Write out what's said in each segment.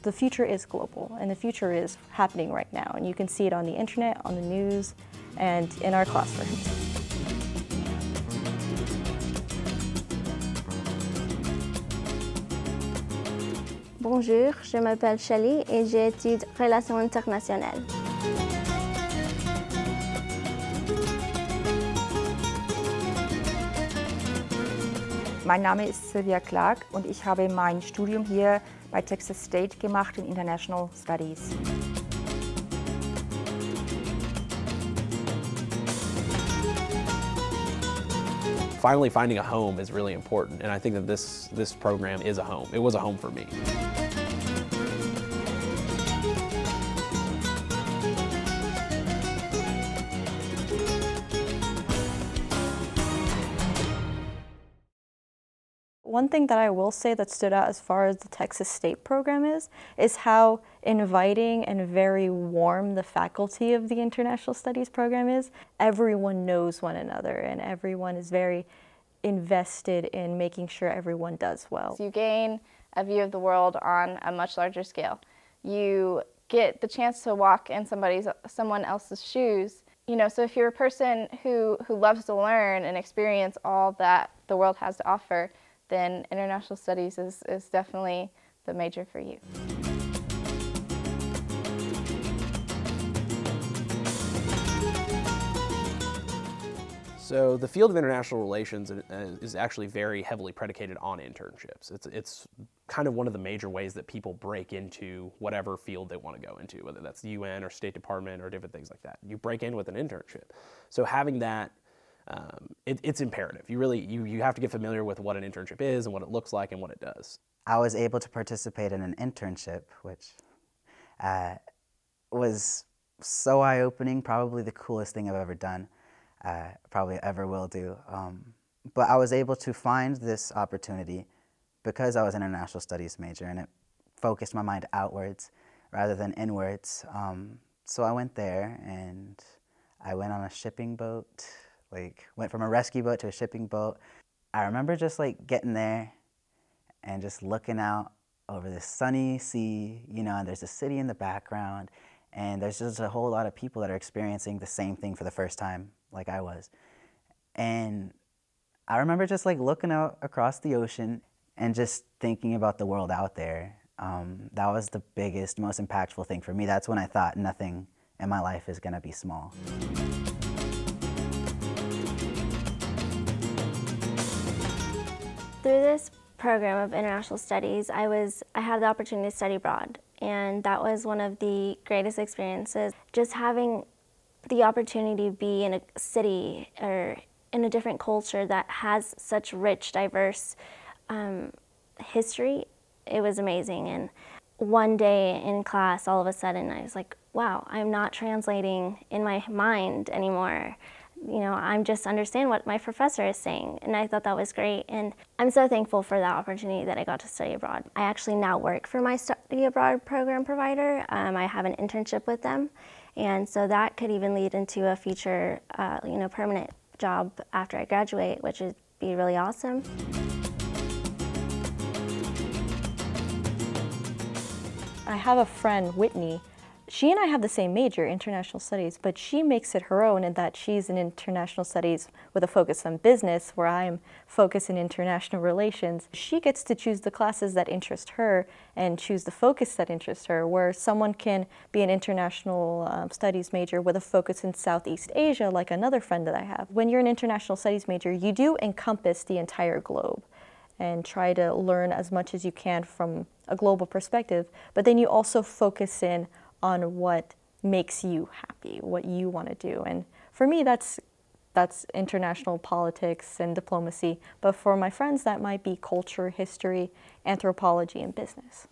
The future is global, and the future is happening right now, and you can see it on the internet, on the news, and in our classrooms. Bonjour, je m'appelle Shelley et j'étudie Relations internationales. Mein Name ist Sylvia Clark und ich habe mein Studium hier bei Texas State gemacht in International Studies. Finally finding a home is really important, and I think that this program is a home. It was a home for me. One thing that I will say that stood out as far as the Texas State program is how inviting and very warm the faculty of the International Studies program is. Everyone knows one another and everyone is very invested in making sure everyone does well. You gain a view of the world on a much larger scale. You get the chance to walk in someone else's shoes. You know, so if you're a person who loves to learn and experience all that the world has to offer, then international studies is definitely the major for you. So the field of international relations is actually very heavily predicated on internships. It's kind of one of the major ways that people break into whatever field they want to go into, whether that's the UN or State Department or different things like that. You break in with an internship. So having that, it's imperative. You have to get familiar with what an internship is and what it looks like and what it does. I was able to participate in an internship, which was so eye-opening, probably the coolest thing I've ever done, probably ever will do. But I was able to find this opportunity because I was an international studies major, and it focused my mind outwards rather than inwards. So I went there and I went on a shipping boat. Went from a rescue boat to a shipping boat. I remember just getting there and just looking out over this sunny sea, you know, and there's a city in the background, and there's just a whole lot of people that are experiencing the same thing for the first time, like I was. And I remember just looking out across the ocean and just thinking about the world out there. That was the biggest, most impactful thing for me. That's when I thought nothing in my life is gonna be small. Through this program of international studies, I had the opportunity to study abroad, and that was one of the greatest experiences. Just having the opportunity to be in a city or in a different culture that has such rich, diverse history, it was amazing. And one day in class, all of a sudden, I was like, wow, I'm not translating in my mind anymore. You know, I'm just understand what my professor is saying, and I thought that was great. And I'm so thankful for that opportunity that I got to study abroad. I actually now work for my study abroad program provider. I have an internship with them, and so that could even lead into a future, you know, permanent job after I graduate, which would be really awesome. I have a friend, Whitney. She and I have the same major, international studies, but she makes it her own in that she's in international studies with a focus on business, where I'm focused in international relations. She gets to choose the classes that interest her and choose the focus that interests her, where someone can be an international studies major with a focus in Southeast Asia, like another friend that I have. When you're an international studies major, you do encompass the entire globe and try to learn as much as you can from a global perspective, but then you also focus in on what makes you happy, what you want to do. And for me, that's international politics and diplomacy. But for my friends, that might be culture, history, anthropology, and business.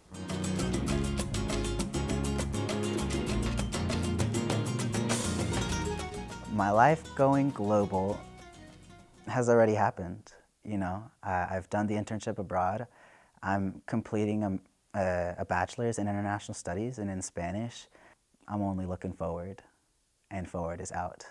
My life going global has already happened. You know, I've done the internship abroad. I'm completing a bachelor's in international studies and in Spanish. I'm only looking forward, and forward is out.